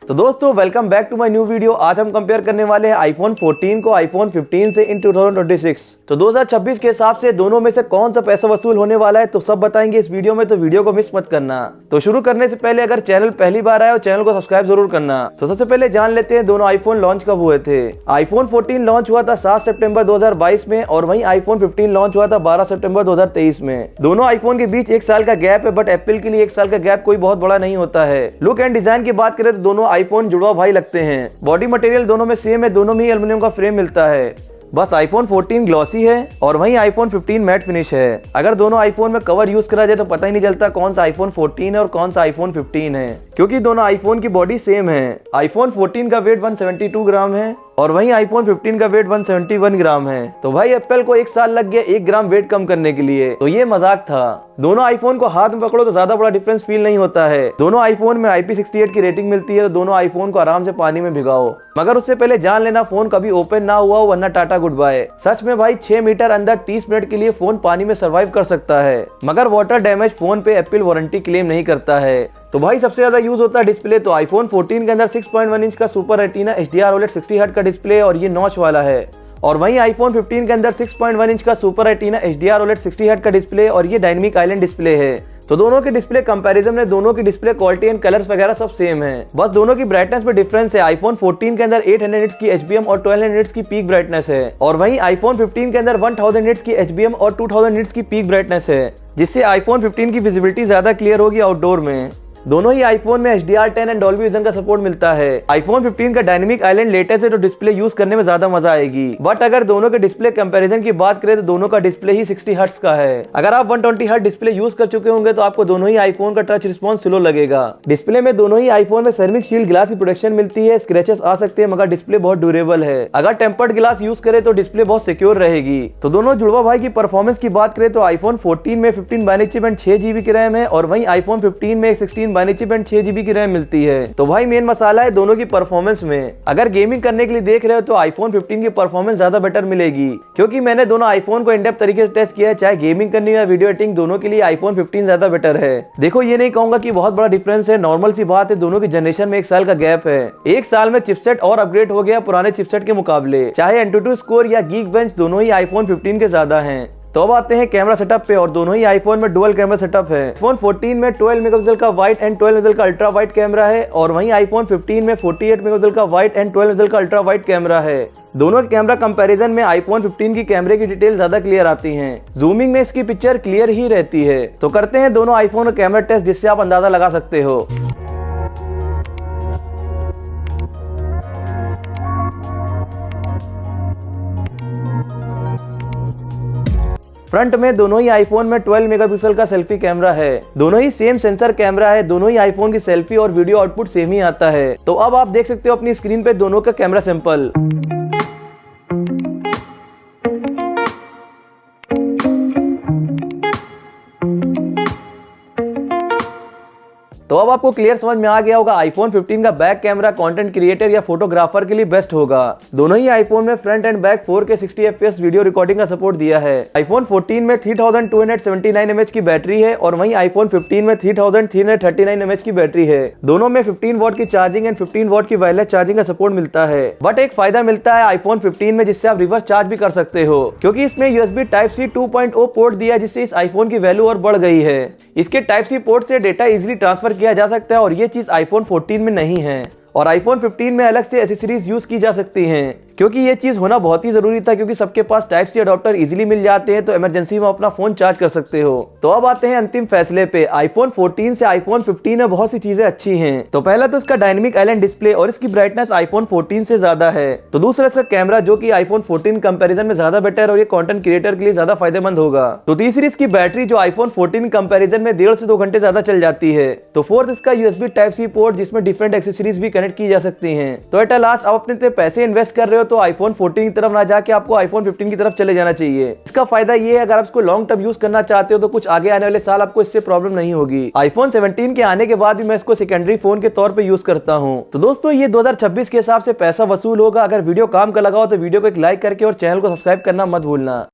तो दोस्तों welcome back to my new video. आज हम कंपेयर करने वाले हैं आईफोन 14 को आईफोन 15 से इन 2026। तो 2026 के हिसाब से दोनों में से कौन सा पैसा वसूल होने वाला है तो सब बताएंगे इस वीडियो में, तो वीडियो को मिस मत करना। तो शुरू करने से पहले अगर चैनल पहली बार आए और चैनल को सब्सक्राइब जरूर करना। तो सबसे पहले जान लेते हैं दोनों आईफोन लॉन्च कब हुए थे। आईफोन 14 लॉन्च हुआ था 7 सितंबर 2022 में और वहीं आईफोन 15 लॉन्च हुआ था 12 सितंबर 2023 में। दोनों आईफोन के बीच 1 साल का गैप है, बट एप्पल के लिए 1 साल का गैप कोई बहुत बड़ा नहीं होता है। लुक एंड डिजाइन की बात करें तो दोनों आईफोन जुड़वा भाई लगते हैं। बॉडी मटेरियल दोनों में सेम है, दोनों में ही एल्युमिनियम का फ्रेम मिलता है। बस आईफोन 14 ग्लॉसी है और वहीं आईफोन 15 मैट फिनिश है। अगर दोनों आईफोन में कवर यूज करा जाए तो पता ही नहीं चलता कौन सा आईफोन 14 है और कौन सा आईफोन 15 है, क्योंकि दोनों आईफोन की बॉडी सेम है। आईफोन 14 का वेट 172 ग्राम है और वहीं आईफोन 15 का वेट 171 ग्राम है। तो भाई एप्पल को 1 साल लग गया 1 ग्राम वेट कम करने के लिए, तो ये मजाक था। दोनों आईफोन को हाथ में पकड़ो तो ज्यादा बड़ा डिफरेंस फील नहीं होता है। दोनों आईफोन में IP68 की रेटिंग मिलती है, तो दोनों आईफोन को आराम से पानी में भिगाओ, मगर उससे पहले जान लेना फोन कभी ओपन ना हुआ हो, वरना टाटा गुड बाय। सच में भाई 6 मीटर अंदर 30 मिनट के लिए फोन पानी में सर्वाइव कर सकता है, मगर वाटर डैमेज फोन पे एप्पल वारंटी क्लेम नहीं करता है। तो भाई सबसे ज्यादा यूज होता है डिस्प्ले, तो आईफोन 14 के अंदर 6.1 इंच का super retina HDR OLED 60 hertz का डिस्प्ले और ये नॉच वाला है। और वहीं आईफोन 15 के अंदर 6.1 इंच का super retina HDR OLED 60 hertz का डिस्प्ले और ये डायनामिक आइलैंड डिस्प्ले है। तो दोनों के डिस्प्ले कंपैरिजन में दोनों की डिस्प्ले क्वालिटी एंड कलर्स वगैरह सब सेम है, बस दोनों की ब्राइटनेस में डिफरेंस है। आईफोन 14 के अंदर 800 निट्स की HBM और 1200 निट्स की पीक ब्राइटनेस है और वहीं आईफोन 15 के अंदर 1000 निट्स की HBM और 2000 निट्स की पीक ब्राइटनेस है, जिससे आईफोन 15 की विजिबिलिटी ज्यादा क्लियर होगी आउटडोर में। दोनों ही आईफोन में HDR10 एंड डॉल्बी विजन का सपोर्ट मिलता है। आईफोन 15 का डायनामिक आइलैंड लेटेस्ट है, तो डिस्प्ले यूज करने में ज्यादा मजा आएगी। बट अगर दोनों के डिस्प्ले कंपैरिजन की बात करें तो दोनों का डिस्प्ले ही 60 हर्ट्ज का है। अगर आप 120 हर्ट्ज डिस्प्ले यूज कर चुके होंगे तो आपको दोनों ही आईफोन का टच रिस्पॉन्स स्लो लगेगा। डिस्प्ले में दोनों ही आईफोन में सेरेमिक शील्ड ग्लास की प्रोटेक्शन मिलती है, स्क्रैचेस आ सकते हैं मगर डिस्प्ले बहुत ड्यूरेबल है। अगर टेम्पर्ड ग्लास यूज करे तो डिस्प्ले बहुत सिक्योर रहेगी। तो दोनों जुड़वा भाई की परफॉर्मेंस की बात करें तो आईफोन 14 में 15/9 चिप एंड 6 GB की रैम है और वहीं आईफोन 15 में 16/9 चिप एंड 6 GB की रैम मिलती है। तो भाई मेन मसाला है दोनों की परफॉर्मेंस में। अगर गेमिंग करने के लिए देख रहे हो तो आईफोन 15 की परफॉर्मेंस ज्यादा बेटर मिलेगी, क्योंकि मैंने दोनों आईफोन को इन-डेप्थ तरीके से टेस्ट किया है। चाहे गेमिंग करनी या वीडियो एडिटिंग, दोनों के लिए आईफोन 15 ज्यादा बेटर है। देखो ये नहीं कहूंगा कि बहुत बड़ा डिफरेंस है, नॉर्मल सी बात है, दोनों की जनरेशन में 1 साल का गैप है। 1 साल में चिपसेट और अपग्रेड हो गया पुराने चिपसेट के मुकाबले। चाहे एंटूटू स्कोर या गीकबेंच दोनों ही आईफोन 15 के ज्यादा हैं। तो अब आते हैं कैमरा सेटअप पे, और दोनों ही आईफोन में डुअल कैमरा सेटअप है। आईफोन 14 में 12 मेगापिक्सल का वाइड एंड 12 मेगापिक्सल का अल्ट्रा वाइड कैमरा है और वहीं आईफोन 15 में 48 मेगापिक्सल का वाइड एंड 12 मेगापिक्सल का अल्ट्रा वाइड कैमरा है। दोनों के कैमरा कंपैरिजन में आईफोन 15 की कैमरे की डिटेल ज्यादा क्लियर आती हैं। जूमिंग में इसकी पिक्चर क्लियर ही रहती है। तो करते हैं दोनों आईफोन का कैमरा टेस्ट, जिससे आप अंदाजा लगा सकते हो। फ्रंट में दोनों ही आईफोन में 12 मेगापिक्सल का सेल्फी कैमरा है। दोनों ही सेम सेंसर कैमरा है। दोनों ही आईफोन की सेल्फी और वीडियो आउटपुट सेम ही आता है। तो अब आप देख सकते हो अपनी स्क्रीन पे दोनों का कैमरा सैंपल। तो अब आपको क्लियर समझ में आ गया होगा आईफोन 15 का बैक कैमरा कंटेंट क्रिएटर या फोटोग्राफर के लिए बेस्ट होगा। दोनों ही आईफोन में front end back 4K 60 FPS video recording का सपोर्ट दिया है। आईफोन 14 में 3279 mAh की बैटरी है और वहीं आईफोन 15 में 3339 mAh की बैटरी है। दोनों में 15 वॉट की चार्जिंग एंड 15 वॉट की वायरलेस चार्जिंग का सपोर्ट मिलता है। बट एक फायदा मिलता है आईफोन 15 में, जिससे आप रिवर्स चार्ज भी कर सकते हो, क्योंकि इसमें USB Type-C 2.0 पोर्ट दिया है, जिससे इस आईफोन की वैल्यू और बढ़ गई है। इसके Type-C पोर्ट से डेटा इजीली ट्रांसफर किया जा सकता है और ये चीज आईफोन 14 में नहीं है। और आईफोन 15 में अलग से एसेसरीज यूज की जा सकती हैं, क्योंकि ये चीज होना बहुत ही जरूरी था, क्योंकि सबके पास Type-C अडॉप्टर इजीली मिल जाते हैं, तो इमरजेंसी में अपना फोन चार्ज कर सकते हो। तो अब आते हैं अंतिम फैसले पे। आईफोन 14 से आईफोन 15 में बहुत सी चीजें अच्छी हैं। तो पहला तो इसका डायनामिक आइलैंड डिस्प्ले और इसकी ब्राइटनेस आईफोन 14 से ज्यादा है। तो दूसरा इसका कैमरा, जो कि आईफोन 14 कंपैरिजन में ज्यादा बेटर और ये कंटेंट क्रिएटर के लिए ज्यादा फायदेमंद होगा। तो तीसरी इसकी बैटरी, जो आईफोन 14 कंपैरिजन में 1.5 से 2 घंटे ज्यादा चल जाती है। तो फोर्थ इसका USB Type-C पोर्ट, जिसमें डिफरेंट एक्सेसरीज भी कनेक्ट की जा सकती हैं। तो एट लास्ट आप अपने पैसे इन्वेस्ट कर रहे हो तो आईफोन 14 की तरफ ना जाके आपको आईफोन 15 की तरफ चले जाना चाहिए। इसका फायदा ये है, अगर आप इसको लॉन्ग टर्म यूज करना चाहते हो तो कुछ आगे आने वाले साल आपको इससे प्रॉब्लम नहीं होगी। आईफोन 17 के आने के बाद भी मैं इसको सेकेंडरी फोन के तौर पे यूज करता हूं। तो दोस्तों ये 2026 के हिसाब से पैसा वसूल होगा। अगर वीडियो काम का लगा हो तो वीडियो को एक लाइक करके और चैनल को सब्सक्राइब करना मत भूलना।